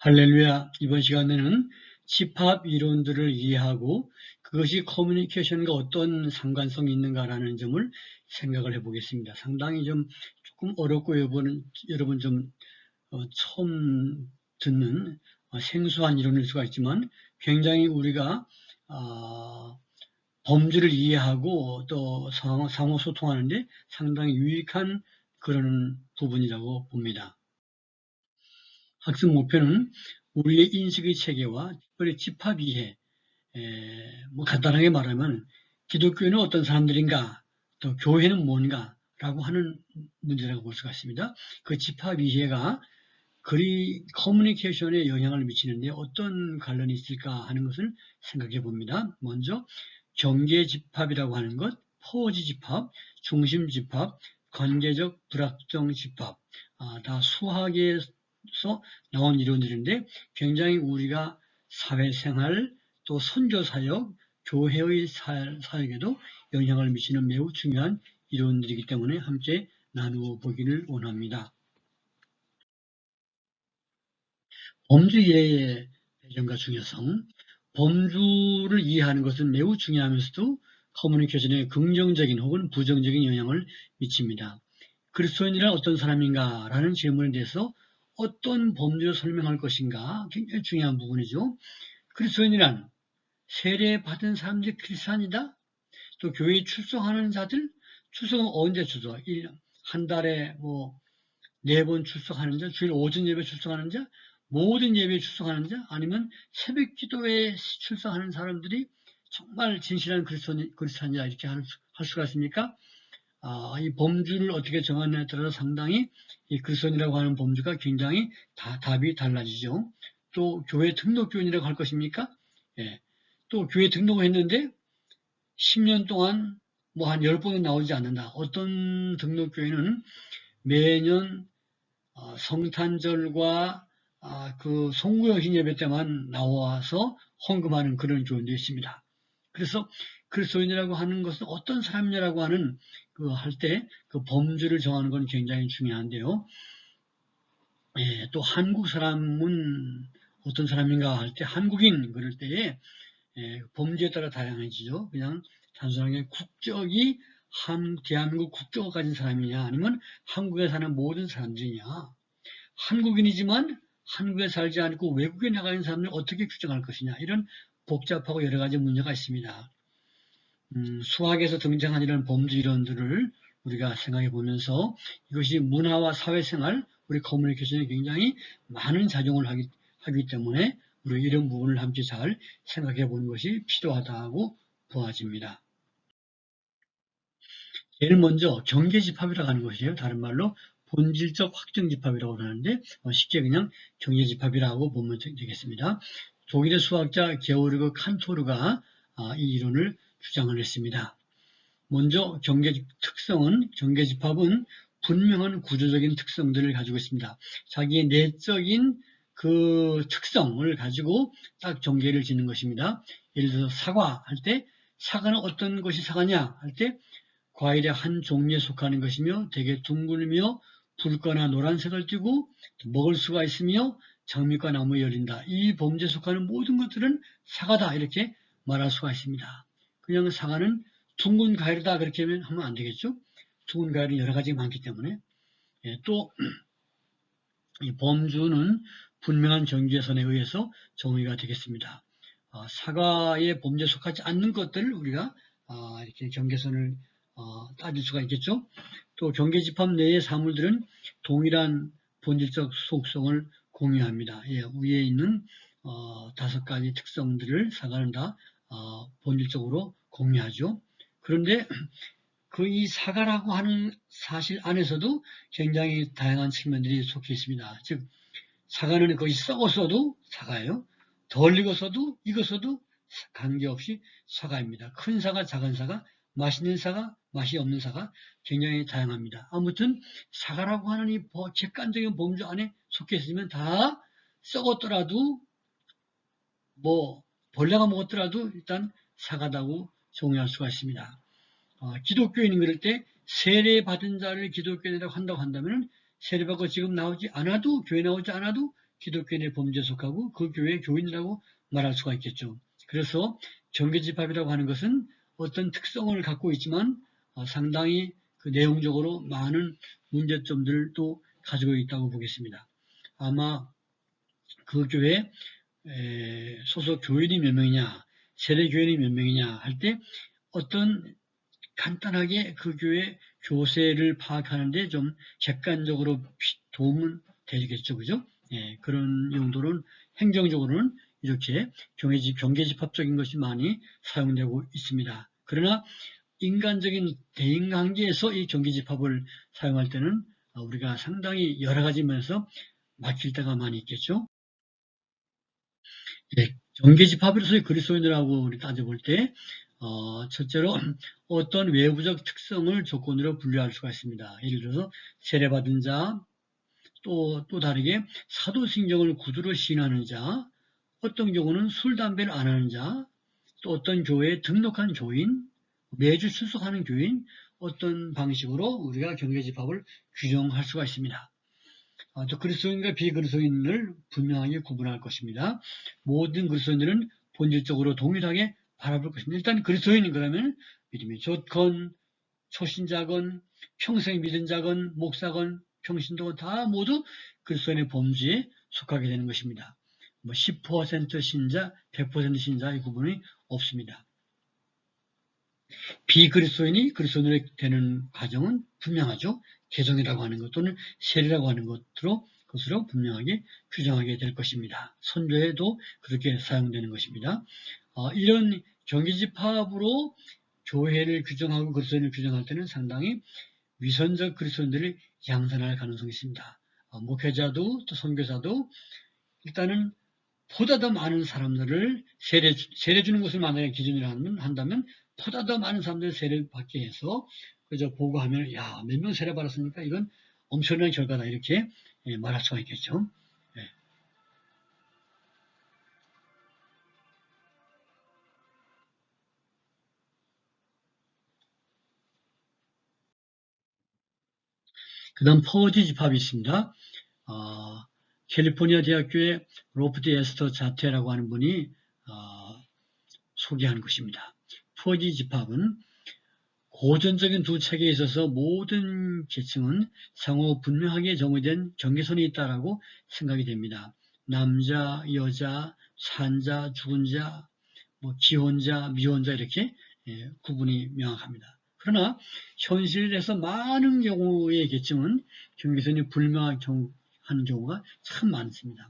할렐루야. 이번 시간에는 집합 이론들을 이해하고 그것이 커뮤니케이션과 어떤 상관성이 있는가라는 점을 생각을 해보겠습니다. 상당히 조금 어렵고 여러분 처음 듣는 생소한 이론일 수가 있지만 굉장히 우리가 범주를 이해하고 또 상호 소통하는데 상당히 유익한 그런 부분이라고 봅니다. 학습 목표는 우리의 인식의 체계와 특별히 집합 이해, 간단하게 말하면 기독교인은 어떤 사람들인가, 또 교회는 뭔가 라고 하는 문제라고 볼 수가 있습니다. 그 집합 이해가 그리 커뮤니케이션에 영향을 미치는데 어떤 관련이 있을까 하는 것을 생각해 봅니다. 먼저 경계 집합이라고 하는 것, 포지 집합, 중심 집합, 관계적 불확정 집합, 다 수학에서 나온 이론들인데 굉장히 우리가 사회생활, 또 선교사역, 교회의 사역에도 영향을 미치는 매우 중요한 이론들이기 때문에 함께 나누어 보기를 원합니다. 범주 이해의 배경과 중요성, 범주를 이해하는 것은 매우 중요하면서도 커뮤니케이션에 긍정적인 혹은 부정적인 영향을 미칩니다. 그리스도인이란 어떤 사람인가 라는 질문에 대해서 어떤 범주로 설명할 것인가 굉장히 중요한 부분이죠. 그리스도인이란 세례받은 사람들이 크리스찬이다? 또 교회에 출석하는 자들? 출석은 언제 출석? 한 달에 4번 출석하는 자, 주일 오전 예배 출석하는 자, 모든 예배에 출석하는 자, 아니면 새벽 기도에 출석하는 사람들이 정말 진실한 그리스도인이다 이렇게 할 수가 있습니까? 이 범주를 어떻게 정하느냐에 따라서 상당히 이 그리스도인이라고 하는 범주가 굉장히 답이 달라지죠. 또 교회 등록교인이라고 할 것입니까? 예. 또 교회 등록을 했는데 10년 동안 한 10번은 나오지 않는다. 어떤 등록교회는 매년 성탄절과 그 송구영신 예배 때만 나와서 헌금하는 그런 교회도 있습니다. 그래서 그리스도인이라고 하는 것은 어떤 사람이라고 하는 할 때 그 범주를 정하는 건 굉장히 중요한데요. 예, 또 한국 사람은 어떤 사람인가 할 때 한국인 그럴 때에 범주에 따라 다양해지죠. 그냥 단순하게 국적이 대한민국 국적을 가진 사람이냐 아니면 한국에 사는 모든 사람들이냐. 한국인이지만 한국에 살지 않고 외국에 나가 있는 사람을 어떻게 규정할 것이냐 이런 복잡하고 여러 가지 문제가 있습니다. 수학에서 등장한 이런 범주 이론들을 우리가 생각해 보면서 이것이 문화와 사회생활, 우리 커뮤니케이션에 굉장히 많은 작용을 하기 때문에 우리 이런 부분을 함께 잘 생각해 보는 것이 필요하다고 보아집니다. 제일 먼저 경계집합이라고 하는 것이에요. 다른 말로 본질적 확정집합이라고 하는데 쉽게 그냥 경계집합이라고 보면 되겠습니다. 독일의 수학자 게오르그 칸토르가 이 이론을 주장을 했습니다. 먼저 경계집합은 분명한 구조적인 특성들을 가지고 있습니다. 자기의 내적인 그 특성을 가지고 딱 경계를 짓는 것입니다. 예를 들어서 사과 할 때 사과는 어떤 것이 사과냐 할 때 과일의 한 종류에 속하는 것이며 되게 둥글며 붉거나 노란색을 띠고 먹을 수가 있으며 장미과 나무에 열린다. 이 범주에 속하는 모든 것들은 사과다 이렇게 말할 수가 있습니다. 그냥 사과는 둥근 과일이다 그렇게 하면 안 되겠죠. 둥근 과일은 여러 가지가 많기 때문에 또 이 범주는 분명한 경계선에 의해서 정의가 되겠습니다. 사과의 범주에 속하지 않는 것들을 우리가 이렇게 경계선을 따질 수가 있겠죠. 또 경계집합 내의 사물들은 동일한 본질적 속성을 공유합니다. 위에 있는 5가지 특성들을 사과는 다 본질적으로 공유하죠. 그런데 이 사과라고 하는 사실 안에서도 굉장히 다양한 측면들이 속해 있습니다. 즉 사과는 거의 썩었어도 사과예요. 덜 익었어도 익었어도 관계없이 사과입니다. 큰 사과, 작은 사과, 맛있는 사과, 맛이 없는 사과 굉장히 다양합니다. 아무튼 사과라고 하는 이 객관적인 범주 안에 속해 있으면 다 썩었더라도 벌레가 먹었더라도 일단 사과다고 정의할 수가 있습니다. 기독교인은 그럴 때 세례받은 자를 기독교인이라고 한다고 한다면 세례받고 지금 나오지 않아도 교회 나오지 않아도 기독교인의 범죄에 속하고 그 교회의 교인이라고 말할 수가 있겠죠. 그래서 정계집합이라고 하는 것은 어떤 특성을 갖고 있지만 상당히 그 내용적으로 많은 문제점들도 가지고 있다고 보겠습니다. 아마 그 교회 소속 교인이 몇 명이냐, 세례 교인이 몇 명이냐 할 때 어떤 간단하게 그 교회 교세를 파악하는데 좀 객관적으로 도움은 되겠죠, 그죠? 예, 그런 용도는 행정적으로는 이렇게 경계집합적인 것이 많이 사용되고 있습니다. 그러나 인간적인 대인관계에서 이 경계집합을 사용할 때는 우리가 상당히 여러 가지 면에서 막힐 때가 많이 있겠죠. 예, 경계집합으로서의 그리스도인들하고 우리 따져볼 때 첫째로 어떤 외부적 특성을 조건으로 분류할 수가 있습니다. 예를 들어서 세례받은 자, 또 다르게 사도신경을 구두로 시인하는 자, 어떤 경우는 술, 담배를 안 하는 자, 또 어떤 교회에 등록한 교인, 매주 출석하는 교인, 어떤 방식으로 우리가 경계집합을 규정할 수가 있습니다. 또 그리스도인과 비그리스도인을 분명하게 구분할 것입니다. 모든 그리스도인들은 본질적으로 동일하게 바라볼 것입니다. 일단 그리스도인은 그러면 믿음이 좋건 초신자건 평생 믿은 자건 목사건 평신도건 다 모두 그리스도인의 범주에 속하게 되는 것입니다. 10% 신자, 100% 신자의 구분이 없습니다. 비그리스도인이 그리스도인이 되는 과정은 분명하죠. 개종이라고 하는 것 또는 세례라고 하는 것으로 분명하게 규정하게 될 것입니다. 선교에도 그렇게 사용되는 것입니다. 이런 경계집합으로 교회를 규정하고 그리스도인을 규정할 때는 상당히 위선적 그리스도인들이 양산할 가능성이 있습니다. 목회자도 또 선교사도 일단은 보다 더 많은 사람들을 세례 주는 것을 만약에 기준으로 한다면 보다 더 많은 사람들을 세례 받게 해서 그저 보고하면 야, 몇 명 세례 받았습니까? 이건 엄청난 결과다 이렇게 말할 수가 있겠죠. 네. 그 다음 퍼지 집합이 있습니다. 캘리포니아 대학교의 로프트 에스터 자테라고 하는 분이 소개한 것입니다. 퍼지 집합은 고전적인 두 체계에 있어서 모든 계층은 상호 분명하게 정의된 경계선이 있다라고 생각이 됩니다. 남자, 여자, 산자, 죽은 자, 기혼자, 미혼자 이렇게 구분이 명확합니다. 그러나 현실에서 많은 경우의 계층은 경계선이 불명한 경우가 참 많습니다.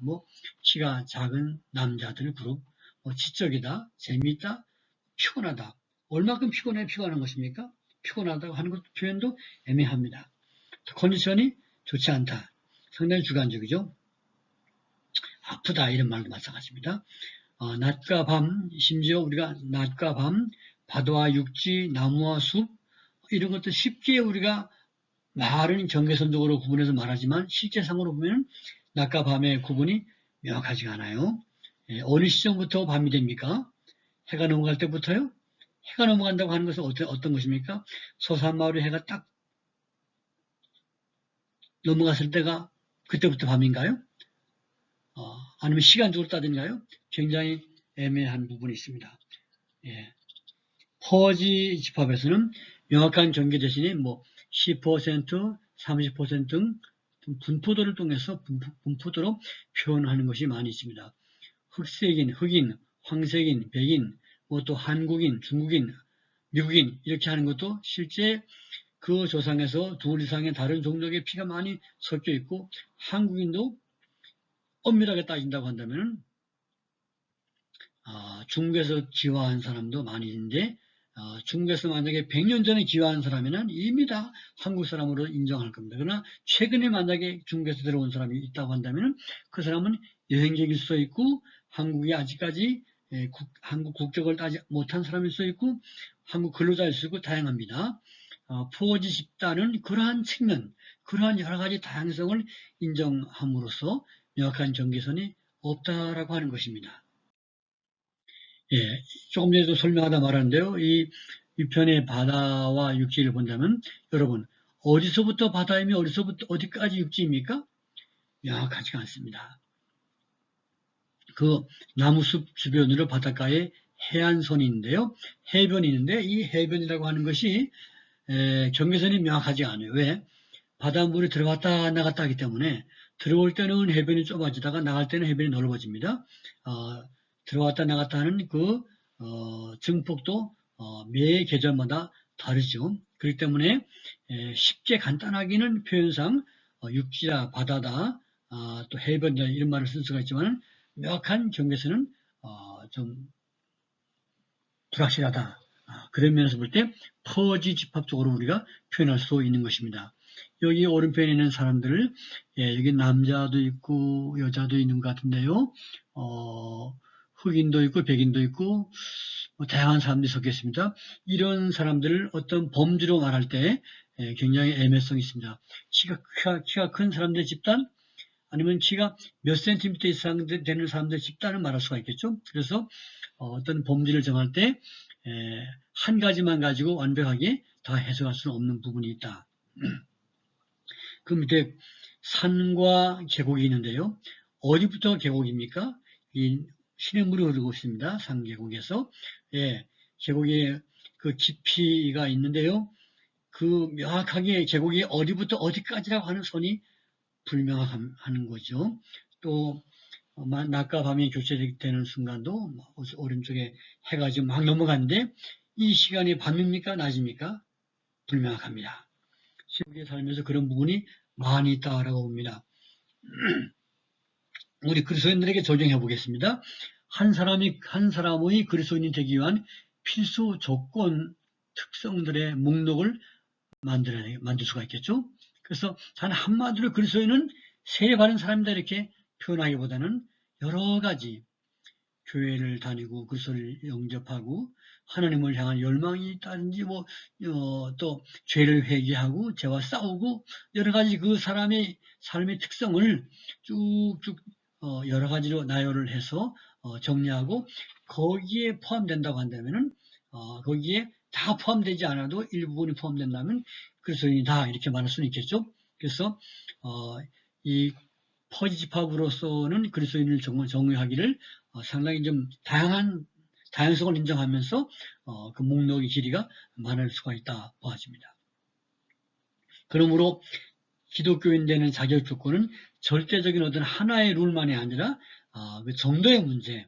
키가 작은 남자들 그룹, 지적이다, 재미있다, 피곤하다. 얼마큼 피곤한 것입니까? 피곤하다고 하는 것 표현도 애매합니다. 컨디션이 좋지 않다. 상당히 주관적이죠. 아프다 이런 말도 마찬가지입니다. 낮과 밤, 심지어 우리가 낮과 밤, 바다와 육지, 나무와 숲 이런 것도 쉽게 우리가 말은 경계선적으로 구분해서 말하지만 실제상으로 보면 낮과 밤의 구분이 명확하지가 않아요. 어느 시점부터 밤이 됩니까? 해가 넘어갈 때부터요? 해가 넘어간다고 하는 것은 어떤 것입니까? 서산마을의 해가 딱 넘어갔을 때가 그때부터 밤인가요? 아니면 시간적으로 따진가요? 굉장히 애매한 부분이 있습니다. 퍼지 집합에서는 명확한 경계 대신에 10%, 30% 등 분포도를 통해서 분포도로 표현하는 것이 많이 있습니다. 흑색인, 흑인, 황색인, 백인, 또 한국인, 중국인, 미국인 이렇게 하는 것도 실제 그 조상에서 둘 이상의 다른 종족의 피가 많이 섞여 있고 한국인도 엄밀하게 따진다고 한다면 중국에서 기화한 사람도 많이 있는데 중국에서 만약에 100년 전에 기화한 사람이면 이미 다 한국 사람으로 인정할 겁니다. 그러나 최근에 만약에 중국에서 들어온 사람이 있다고 한다면 그 사람은 여행객일 수도 있고 한국에 아직까지 한국 국적을 따지 못한 사람일 수도 있고 한국 근로자일 수도 있고 다양합니다. 포지 집단은 그러한 측면, 그러한 여러 가지 다양성을 인정함으로써 명확한 경계선이 없다라고 하는 것입니다. 조금 전에도 설명하다 말았는데요. 이 편의 바다와 육지를 본다면 여러분 어디서부터 바다이며 어디서부터 어디까지 육지입니까? 명확하지가 않습니다. 그 나무숲 주변으로 바닷가에 해안선이 있는데요. 해변이 있는데 이 해변이라고 하는 것이 경계선이 명확하지 않아요. 왜? 바닷물이 들어갔다 나갔다 하기 때문에 들어올 때는 해변이 좁아지다가 나갈 때는 해변이 넓어집니다. 들어왔다 나갔다 하는 그 증폭도 매 계절마다 다르죠. 그렇기 때문에 쉽게 간단하기는 표현상 육지다, 바다다, 또 해변이다 이런 말을 쓸 수가 있지만 명확한 경계선은 좀 불확실하다. 그런 면에서 볼 때 퍼지 집합적으로 우리가 표현할 수 있는 것입니다. 여기 오른편에 있는 사람들, 여기 남자도 있고 여자도 있는 것 같은데요. 흑인도 있고 백인도 있고 다양한 사람들이 섞여 있습니다. 이런 사람들을 어떤 범주로 말할 때 굉장히 애매성이 있습니다. 키가 큰 사람들의 집단, 아니면 키가 몇 센티미터 이상 되는 사람들의 집단을 말할 수가 있겠죠. 그래서 어떤 범주를 정할 때 한 가지만 가지고 완벽하게 다 해석할 수는 없는 부분이 있다. 그 밑에 산과 계곡이 있는데요. 어디부터 계곡입니까? 이 시냇물이 흐르고 있습니다. 산 계곡에서. 계곡의 그 깊이가 있는데요. 그 명확하게 계곡이 어디부터 어디까지라고 하는 선이 불명확한 거죠. 또 낮과 밤이 교체되는 순간도 오른쪽에 해가 지금 막 넘어가는데 이 시간이 밤입니까? 낮입니까? 불명확합니다. 시국에 살면서 그런 부분이 많이 있다라고 봅니다. 우리 그리스도인들에게 적용해 보겠습니다. 한 사람의 그리스도인이 되기 위한 필수 조건 특성들의 목록을 만들 수가 있겠죠. 그래서 단 한마디로 그리스도인은 세례 받은 사람이다 이렇게 표현하기보다는 여러 가지 교회를 다니고 그리스도를 영접하고 하나님을 향한 열망이 있다든지 또 죄를 회개하고 죄와 싸우고 여러 가지 그 사람의 삶의 특성을 쭉쭉 여러 가지로 나열을 해서 정리하고 거기에 포함된다고 한다면은 거기에 다 포함되지 않아도 일부분이 포함된다면 그리스도인이다 이렇게 말할 수는 있겠죠. 그래서 이 퍼지 집합으로서는 그리스도인을 정의하기를 상당히 좀 다양성을 인정하면서 그 목록의 길이가 많을 수가 있다 보아집니다. 그러므로 기독교인 되는 자격 조건은 절대적인 어떤 하나의 룰만이 아니라 그 정도의 문제,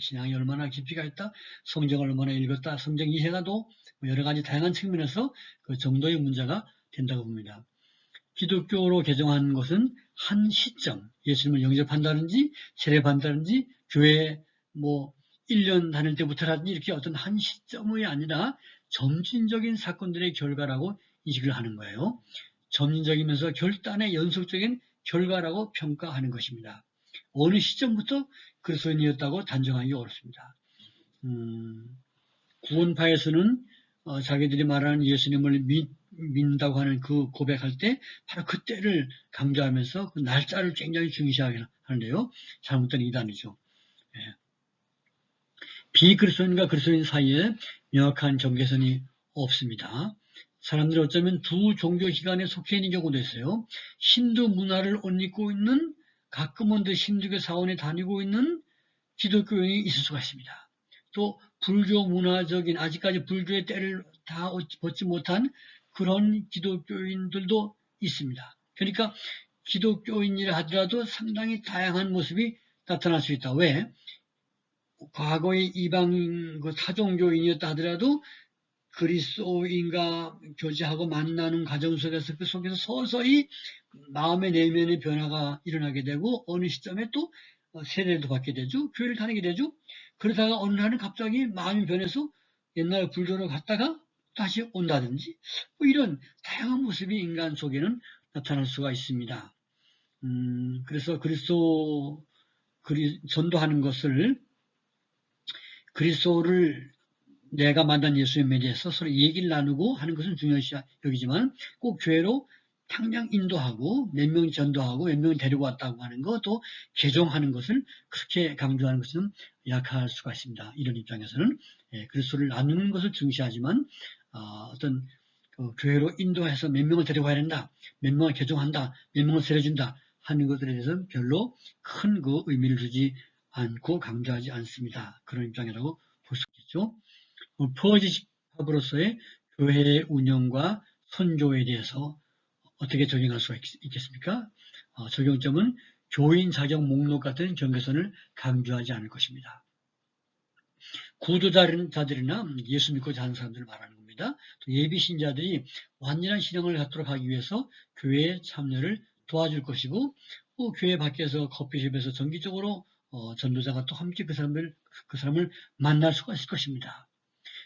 신앙이 얼마나 깊이가 있다, 성경을 얼마나 읽었다, 성경 이해가도 여러 가지 다양한 측면에서 그 정도의 문제가 된다고 봅니다. 기독교로 개종한 것은 한 시점, 예수님을 영접한다든지 세례받는다든지 교회 1년 다닐 때부터라든지 이렇게 어떤 한 시점이 아니라 점진적인 사건들의 결과라고 인식을 하는 거예요. 점진적이면서 결단의 연속적인 결과라고 평가하는 것입니다. 어느 시점부터 그리스도인이었다고 단정하기 어렵습니다. 구원파에서는 자기들이 말하는 예수님을 믿는다고 하는 그 고백할 때 바로 그때를 강조하면서 그 날짜를 굉장히 중시하는데요. 잘못된 이단이죠. 비그리스도인과 그리스도인 사이에 명확한 경계선이 없습니다. 사람들이 어쩌면 두 종교 기관에 속해 있는 경우도 있어요. 힌두 문화를 옷 입고 있는 가끔은 힌두교 사원에 다니고 있는 기독교인이 있을 수가 있습니다. 또 불교 문화적인 아직까지 불교의 때를 다 벗지 못한 그런 기독교인들도 있습니다. 그러니까 기독교인이라 하더라도 상당히 다양한 모습이 나타날 수 있다. 왜? 과거의 이방 타종교인이었다 하더라도 그리스도인과 교제하고 만나는 과정 속에서 그 속에서 서서히 마음의 내면의 변화가 일어나게 되고 어느 시점에 또 세례도 받게 되죠. 교회를 다니게 되죠. 그러다가 어느 날은 갑자기 마음이 변해서 옛날 불교로 갔다가 다시 온다든지 이런 다양한 모습이 인간 속에는 나타날 수가 있습니다. 그래서 전도하는 것을 그리스도를 내가 만난 예수님에 대해서 서로 얘기를 나누고 하는 것은 중요시 여기지만 꼭 교회로 당장 인도하고 몇 명 전도하고 몇 명 데리고 왔다고 하는 것 또 개종하는 것을 그렇게 강조하는 것은 약할 수가 있습니다. 이런 입장에서는 그리스도를 나누는 것을 중시하지만 어떤 교회로 인도해서 몇 명을 데리고 와야 된다, 몇 명을 개종한다, 몇 명을 세례준다 하는 것들에 대해서는 별로 큰 그 의미를 두지 않고 강조하지 않습니다. 그런 입장이라고 볼 수 있겠죠. 퍼지 집합으로서의 교회의 운영과 선교에 대해서 어떻게 적용할 수가 있겠습니까? 적용점은 교인 자격 목록 같은 경계선을 강조하지 않을 것입니다. 구도자들이나 예수 믿고 사는 사람들을 말하는 겁니다. 또 예비 신자들이 완전한 신앙을 갖도록 하기 위해서 교회에 참여를 도와줄 것이고, 또 교회 밖에서 커피숍에서 정기적으로 전도자가 또 함께 그 사람을 만날 수가 있을 것입니다.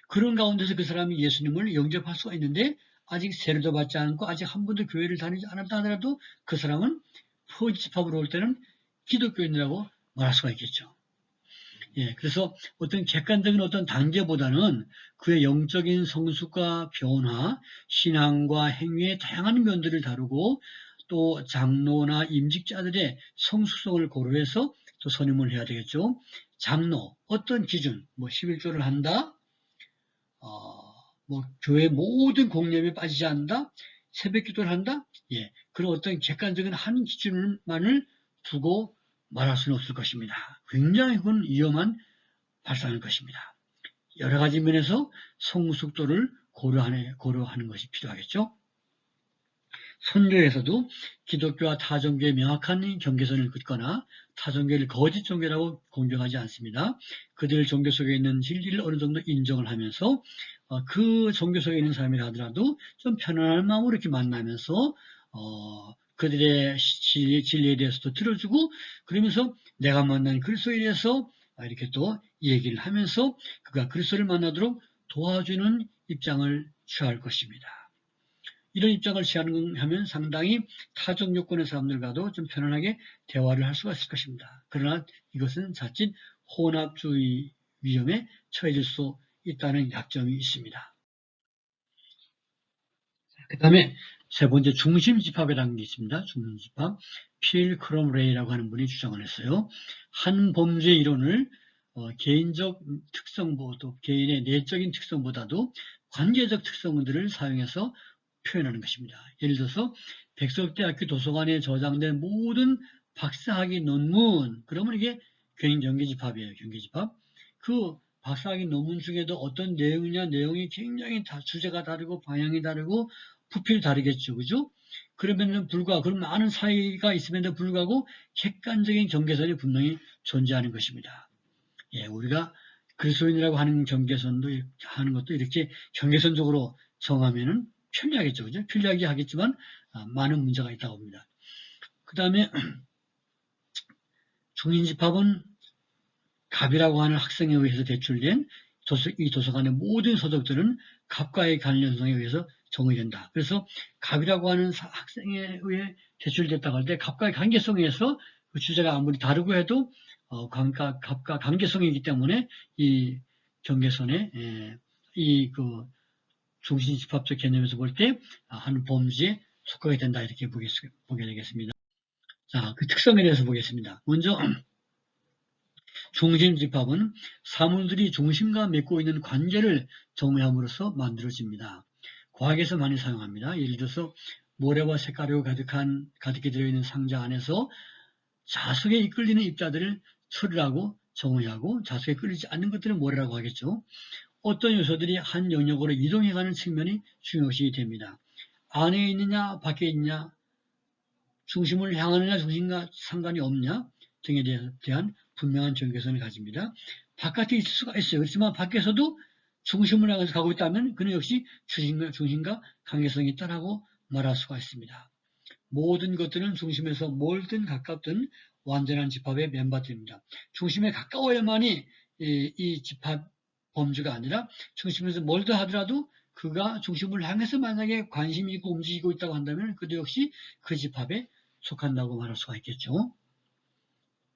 그런 가운데서 그 사람이 예수님을 영접할 수가 있는데 아직 세례도 받지 않고 아직 한 번도 교회를 다니지 않았다 하더라도 그 사람은 포지 집합으로 올 때는 기독교인이라고 말할 수가 있겠죠. 예, 그래서 어떤 객관적인 어떤 단계보다는 그의 영적인 성숙과 변화, 신앙과 행위의 다양한 면들을 다루고 또 장로나 임직자들의 성숙성을 고려해서 또 선임을 해야 되겠죠. 장로, 어떤 기준, 11조를 한다, 교회 모든 공념에 빠지지 않는다, 새벽 기도를 한다, 예, 그런 어떤 객관적인 한 기준만을 두고 말할 수는 없을 것입니다. 굉장히 그건 위험한 발상일 것입니다. 여러 가지 면에서 성숙도를 고려하는 것이 필요하겠죠. 선교에서도 기독교와 타종교의 명확한 경계선을 긋거나 타종교를 거짓 종교라고 공격하지 않습니다. 그들 종교 속에 있는 진리를 어느 정도 인정을 하면서 그 종교 속에 있는 사람이라 하더라도 좀 편안한 마음으로 이렇게 만나면서 그들의 진리에 대해서도 들어주고, 그러면서 내가 만난 그리스도에 대해서 이렇게 또 얘기를 하면서 그가 그리스도를 만나도록 도와주는 입장을 취할 것입니다. 이런 입장을 취하면 상당히 타종 요건의 사람들과도 좀 편안하게 대화를 할 수가 있을 것입니다. 그러나 이것은 자칫 혼합주의 위험에 처해질 수 있다는 약점이 있습니다. 그 다음에 세 번째 중심집합이라는 게 있습니다. 중심집합. 필 크롬레이라고 하는 분이 주장을 했어요. 한 범죄 이론을 개인적 특성보다, 개인의 내적인 특성보다도 관계적 특성들을 사용해서 표현하는 것입니다. 예를 들어서 백석대학교 도서관에 저장된 모든 박사학위 논문, 그러면 이게 경계집합이에요. 경계집합. 그 박사학위 논문 중에도 어떤 내용이냐, 내용이 굉장히 주제가 다르고 방향이 다르고 부필이 다르겠죠. 그죠? 그러면 그런 많은 사이가 있음에도 불구하고 객관적인 경계선이 분명히 존재하는 것입니다. 예, 우리가 그리스도인이라고 하는 경계선도 하는 것도 이렇게 경계선적으로 정하면은 편리하겠죠. 그죠? 편리하게 하겠지만 많은 문제가 있다고 봅니다. 그 다음에 중인집합은 갑이라고 하는 학생에 의해서 대출된 이 도서관의 모든 서적들은 갑과의 관련성에 의해서 정의된다. 그래서 갑이라고 하는 학생에 의해 제출됐다고 할 때 갑과의 관계성에 의해서 그 주제가 아무리 다르고 해도 갑과 관계성이기 때문에 이 경계선에 그 중심집합적 개념에서 볼 때 한 범죄에 속하게 된다, 이렇게 보게 되겠습니다. 자, 그 특성에 대해서 보겠습니다. 먼저 중심집합은 사물들이 중심과 맺고 있는 관계를 정의함으로써 만들어집니다. 과학에서 많이 사용합니다. 예를 들어서 모래와 색가루가 가득히 들어있는 상자 안에서 자석에 이끌리는 입자들을 철이라고 정의하고 자석에 끌리지 않는 것들은 모래라고 하겠죠. 어떤 요소들이 한 영역으로 이동해가는 측면이 중요시 됩니다. 안에 있느냐 밖에 있느냐, 중심을 향하느냐 중심과 상관이 없냐 등에 대한 분명한 경계선을 가집니다. 바깥에 있을 수가 있어요. 그렇지만 밖에서도 중심을 향해서 가고 있다면 그는 역시 중심과 관계성이 있다라고 말할 수가 있습니다. 모든 것들은 중심에서 멀든 가깝든 완전한 집합의 멤버들입니다. 중심에 가까워야만이 이 집합 범주가 아니라 중심에서 멀다 하더라도 그가 중심을 향해서 만약에 관심이 있고 움직이고 있다고 한다면 그도 역시 그 집합에 속한다고 말할 수가 있겠죠.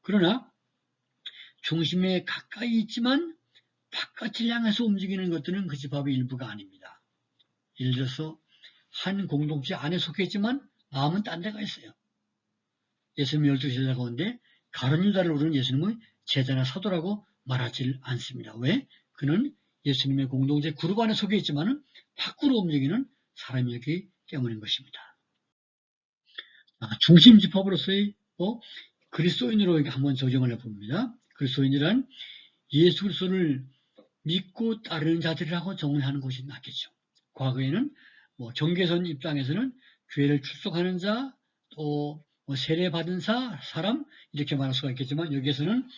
그러나 중심에 가까이 있지만 바깥을 향해서 움직이는 것들은 그 집합의 일부가 아닙니다. 예를 들어서 한 공동체 안에 속해 있지만 마음은 딴 데가 있어요. 예수님 12제자 가운데 가룟 유다를 부르는 예수님의 제자나 사도라고 말하지 않습니다. 왜? 그는 예수님의 공동체 그룹 안에 속해 있지만 밖으로 움직이는 사람이었기 때문인 것입니다. 중심집합으로서의 그리스도인으로 한번 적용을 해봅니다. 그리스도인이란 예수 그리스도를 믿고 따르는 자들이라고 정의하는 것이 낫겠죠. 과거에는 경계선 입장에서는 교회를 출석하는 자, 또 세례받은 사람 이렇게 말할 수가 있겠지만 여기에서는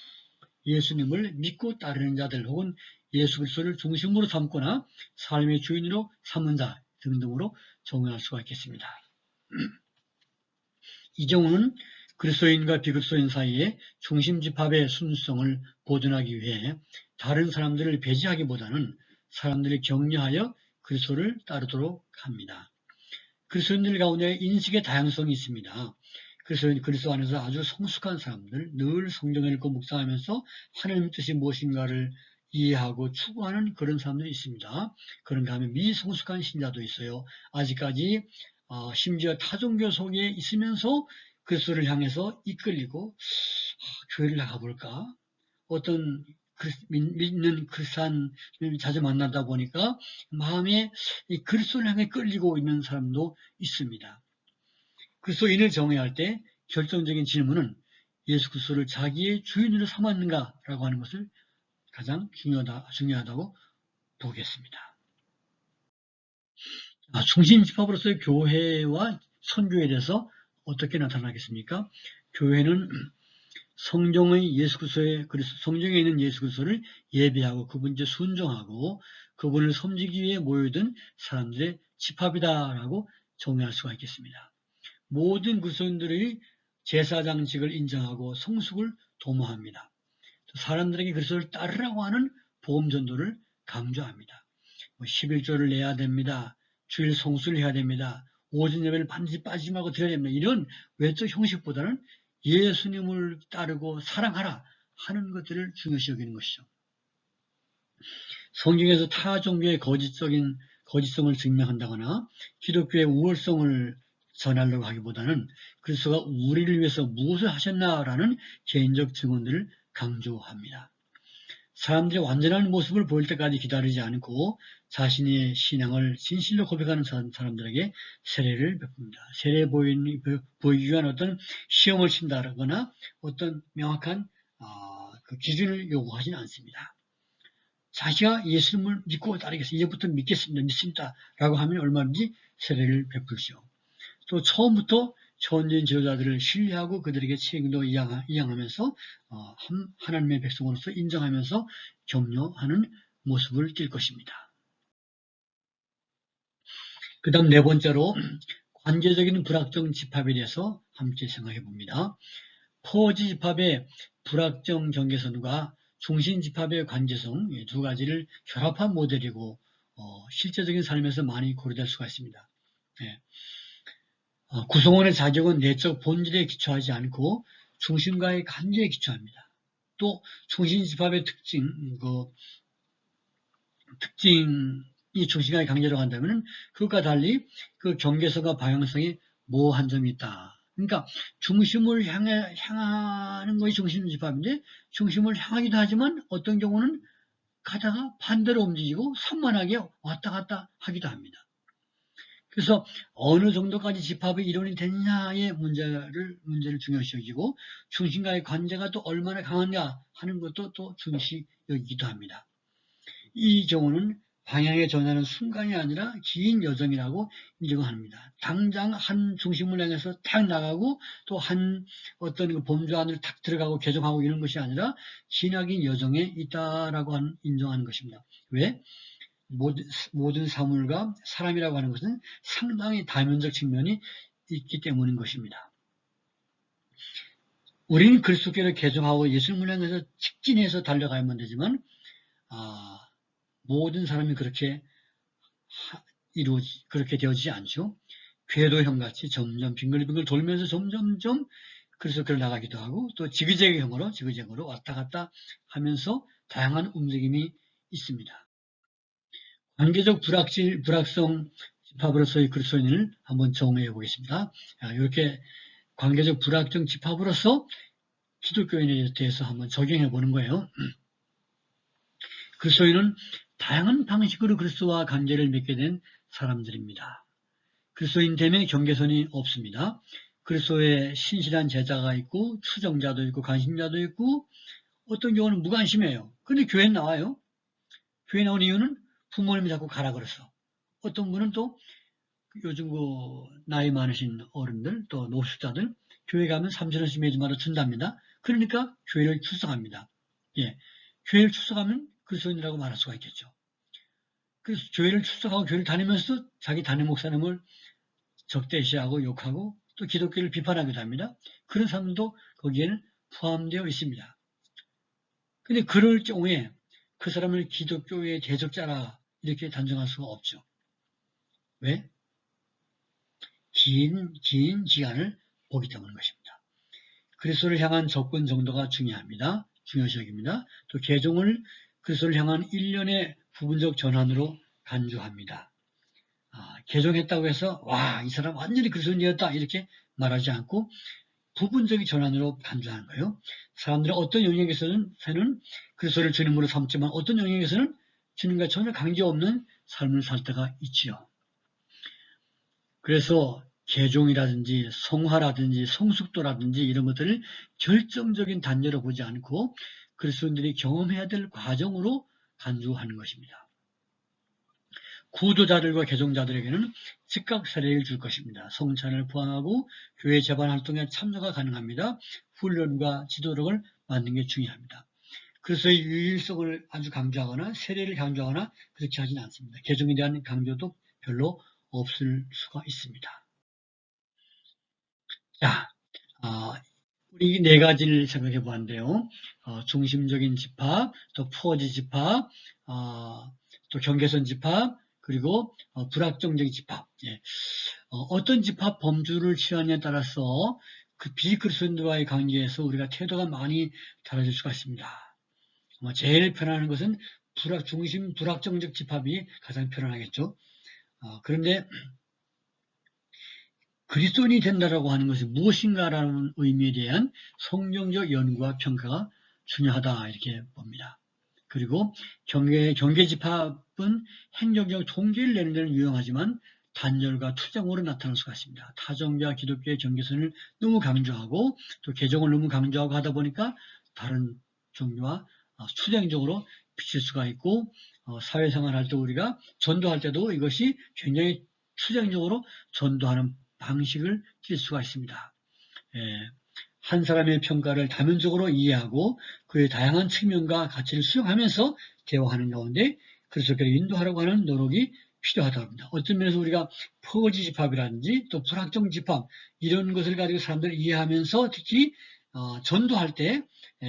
예수님을 믿고 따르는 자들 혹은 예수 그리스도를 중심으로 삼거나 삶의 주인으로 삼는 자 등등으로 정의할 수가 있겠습니다. 이 경우는 그리스도인과 비그리스도인 사이에 중심집합의 순수성을 보존하기 위해 다른 사람들을 배제하기보다는 사람들이 격려하여 그리스도를 따르도록 합니다. 그리스도인들 가운데 인식의 다양성이 있습니다. 그리스도 안에서 아주 성숙한 사람들, 늘 성경을 읽고 묵상하면서 하나님의 뜻이 무엇인가를 이해하고 추구하는 그런 사람들이 있습니다. 그런가 하면 미성숙한 신자도 있어요. 아직까지 심지어 타종교 속에 있으면서 그리스도를 향해서 이끌리고 교회를 나가볼까? 어떤 믿는 크리스찬을 자주 만나다 보니까 마음에 이 그리스도를 향해 끌리고 있는 사람도 있습니다. 그리스도인을 정의할 때 결정적인 질문은 예수 그리스도를 자기의 주인으로 삼았는가라고 하는 것을 가장 중요하다고 보겠습니다. 중심집합으로서의 교회와 선교에 대해서 어떻게 나타나겠습니까? 교회는 성경에 있는 예수 그리스도를 예배하고 그분께 순종하고 그분을 섬기기 위해 모여든 사람들의 집합이다라고 정의할 수가 있겠습니다. 모든 그리스도인들의 제사장직을 인정하고 성숙을 도모합니다. 사람들에게 그리스도를 따르라고 하는 복음 전도를 강조합니다. 11조를 내야 됩니다. 주일 성수를 해야 됩니다. 오전 예배를 반드시 빠지지 말고 드려야 됩니다. 이런 외적 형식보다는 예수님을 따르고 사랑하라 하는 것들을 중요시 여기는 것이죠. 성경에서 타 종교의 거짓성을 증명한다거나 기독교의 우월성을 전하려고 하기보다는 그리스도가 우리를 위해서 무엇을 하셨나라는 개인적 증언들을 강조합니다. 사람들이 완전한 모습을 보일 때까지 기다리지 않고 자신의 신앙을 진실로 고백하는 사람들에게 세례를 베풉니다. 세례 보이기 위한 어떤 시험을 친다거나 어떤 명확한 그 기준을 요구하지는 않습니다. 자기가 예수님을 믿고 따르겠습니다. 이제부터 믿습니다. 라고 하면 얼마든지 세례를 베풀죠. 또 처음부터 천지인 지도자들을 신뢰하고 그들에게 책임도 이양하면서 하나님의 백성으로서 인정하면서 격려하는 모습을 띌 것입니다. 그 다음 네 번째로 관계적인 불확정 집합에 대해서 함께 생각해 봅니다. 포지 집합의 불확정 경계선과 중심 집합의 관계성 두 가지를 결합한 모델이고 실제적인 삶에서 많이 고려될 수가 있습니다. 네. 구성원의 자격은 내적 본질에 기초하지 않고 중심과의 관계에 기초합니다. 또 중심집합의 특징이 중심과의 관계라고 한다면 그것과 달리 그 경계선과 방향성이 모호한 점이 있다. 그러니까 중심을 향하는 것이 중심집합인데 중심을 향하기도 하지만 어떤 경우는 가다가 반대로 움직이고 산만하게 왔다 갔다 하기도 합니다. 그래서 어느 정도까지 집합의 이론이 되느냐의 문제를 중요시 여기고 중심과의 관계가 또 얼마나 강한가 하는 것도 또 중요시 여기기도 합니다. 이 경우는 방향의 전환은 순간이 아니라 긴 여정이라고 인정합니다. 당장 한 중심을 향해서 탁 나가고 또 한 어떤 그 범주 안으로 탁 들어가고 개종하고 이런 것이 아니라 기나긴 여정에 있다라고 인정하는 것입니다. 왜? 모든 사물과 사람이라고 하는 것은 상당히 다면적 측면이 있기 때문인 것입니다. 우리는 그리스도께를 개종하고 예수님을 향해서 직진해서 달려가야만 되지만 모든 사람이 그렇게 되어지지 않죠. 궤도형같이 점점 빙글빙글 돌면서 점점점 그리스도께로 나가기도 하고 또 지그재그형으로 왔다 갔다 하면서 다양한 움직임이 있습니다. 관계적 불확성 집합으로서의 그리스도인을 한번 정의해 보겠습니다. 이렇게 관계적 불확정 집합으로서 기독교인에 대해서 한번 적용해 보는 거예요. 그리스도인은 다양한 방식으로 그리스도와 관계를 맺게 된 사람들입니다. 그리스도인됨에 경계선이 없습니다. 그리스도의 신실한 제자가 있고 추종자도 있고 관심자도 있고 어떤 경우는 무관심해요. 근데 교회 나와요. 교회 나온 이유는 부모님이 자꾸 가라 그랬어. 어떤 분은 또 요즘 그 나이 많으신 어른들 또 노숙자들 교회 가면 3,000원씩 매주마다 준답니다. 그러니까 교회를 출석합니다. 예, 교회를 출석하면 그리스도인이라고 말할 수가 있겠죠. 그래서 교회를 출석하고 교회를 다니면서 자기 담임 목사님을 적대시하고 욕하고 또 기독교를 비판하기도 합니다. 그런 사람도 거기에는 포함되어 있습니다. 근데 그럴 경우에 그 사람을 기독교의 대적자라 이렇게 단정할 수가 없죠. 왜? 긴 기간을 보기 때문인 것입니다. 그리스도를 향한 접근 정도가 중요합니다. 중요시 여깁니다. 또 개종을 그리스도를 향한 일련의 부분적 전환으로 간주합니다. 개종했다고 해서 와, 이 사람 완전히 그리스도인이었다 이렇게 말하지 않고 부분적인 전환으로 간주하는 거예요. 사람들은 어떤 영역에서는 그리스도를 주님으로 삼지만 어떤 영역에서는 주님과 전혀 관계없는 삶을 살 때가 있지요. 그래서 개종이라든지 성화라든지 성숙도라든지 이런 것들을 결정적인 단계로 보지 않고 그리스도인들이 경험해야 될 과정으로 간주하는 것입니다. 구도자들과 개종자들에게는 즉각 세례를 줄 것입니다. 성찬을 포함하고 교회 재반 활동에 참여가 가능합니다. 훈련과 지도력을 만드는 게 중요합니다. 그래서의 유일성을 아주 강조하거나 세례를 강조하거나 그렇게 하지는 않습니다. 개종에 대한 강조도 별로 없을 수가 있습니다. 자, 우리 네 가지를 생각해 보았는데요. 중심적인 집합, 또 푸어지 집합, 또 경계선 집합, 그리고 불확정적인 집합. 예. 어떤 집합 범주를 취하느냐에 따라서 그 비그리스도인들과의 관계에서 우리가 태도가 많이 달라질 수가 있습니다. 제일 편안한 것은 중심 불확정적 집합이 가장 편안하겠죠. 그런데 그리스도인이 된다라고 하는 것이 무엇인가라는 의미에 대한 성경적 연구와 평가가 중요하다 이렇게 봅니다. 그리고 경계집합은 행정적 통계를 내는 데는 유용하지만 단절과 투쟁으로 나타날 수가 있습니다. 타종과 기독교의 경계선을 너무 강조하고 또 개종을 너무 강조하고 하다 보니까 다른 종교와 투쟁적으로 비칠 수가 있고 사회생활 할 때 우리가 전도할 때도 이것이 굉장히 투쟁적으로 전도하는 방식을 띌 수가 있습니다. 한 사람의 평가를 다면적으로 이해하고 그의 다양한 측면과 가치를 수용하면서 대화하는 가운데 그리스도께로 인도하려고 하는 노력이 필요하다고 합니다. 어떤 면에서 우리가 퍼지 집합이라든지 또 불확정 집합 이런 것을 가지고 사람들을 이해하면서 특히 전도할 때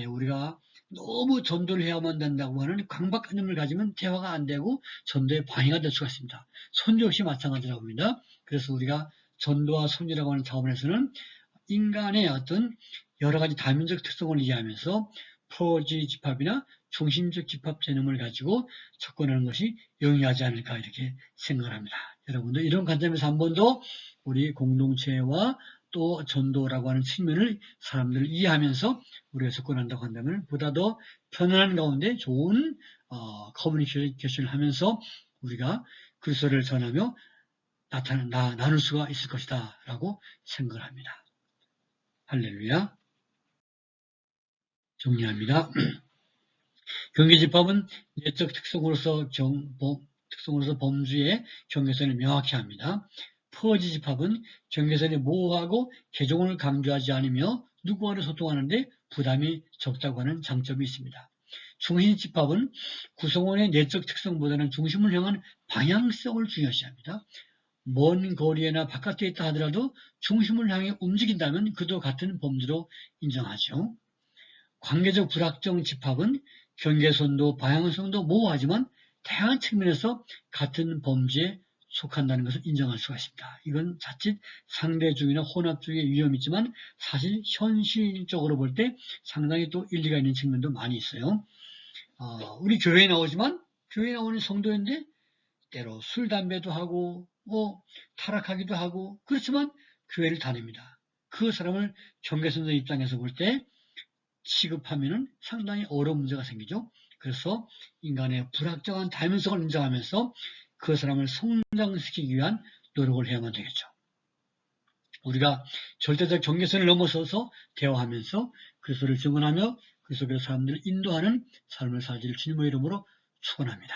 우리가 너무 전도를 해야만 된다고 하는 강박관념을 가지면 대화가 안 되고 전도에 방해가 될 수가 있습니다. 선교 역시 마찬가지라고 합니다. 그래서 우리가 전도와 선교라고 하는 차원에서는 인간의 어떤 여러 가지 다민적 특성을 이해하면서 프로지 집합이나 중심적 집합 개념을 가지고 접근하는 것이 용이하지 않을까 이렇게 생각을 합니다. 여러분들 이런 관점에서 한 번 더 우리 공동체와 또 전도라고 하는 측면을 사람들을 이해하면서 우리가 접근한다고 한다면 보다 더 편안한 가운데 좋은 커뮤니케이션을 하면서 우리가 그리스도를 전하며 나눌 수가 있을 것이다 라고 생각을 합니다. 할렐루야. 정리합니다. 경계집합은 내적 특성으로서 범주의 경계선을 명확히 합니다. 퍼지 집합은 경계선이 모호하고 개종을 강조하지 않으며 누구와도 소통하는데 부담이 적다고 하는 장점이 있습니다. 중심 집합은 구성원의 내적 특성보다는 중심을 향한 방향성을 중요시합니다. 먼 거리에나 바깥에 있다 하더라도 중심을 향해 움직인다면 그도 같은 범주로 인정하죠. 관계적 불확정 집합은 경계선도 방향성도 모호하지만 다양한 측면에서 같은 범주에 속한다는 것을 인정할 수가 있습니다. 이건 자칫 상대주의나 혼합주의의 위험이 있지만 사실 현실적으로 볼 때 상당히 또 일리가 있는 측면도 많이 있어요. 우리 교회에 나오지만 교회에 나오는 성도인데 때로 술, 담배도 하고 타락하기도 하고 그렇지만 교회를 다닙니다. 그 사람을 경계선의 입장에서 볼 때 취급하면 상당히 어려운 문제가 생기죠. 그래서 인간의 불확정한 다면성을 인정하면서 그 사람을 성장시키기 위한 노력을 해야만 되겠죠. 우리가 절대적 경계선을 넘어서서 대화하면서 그리스도를 증언하며 그 속에서 사람들을 인도하는 삶을 살기를 주님의 이름으로 축원합니다.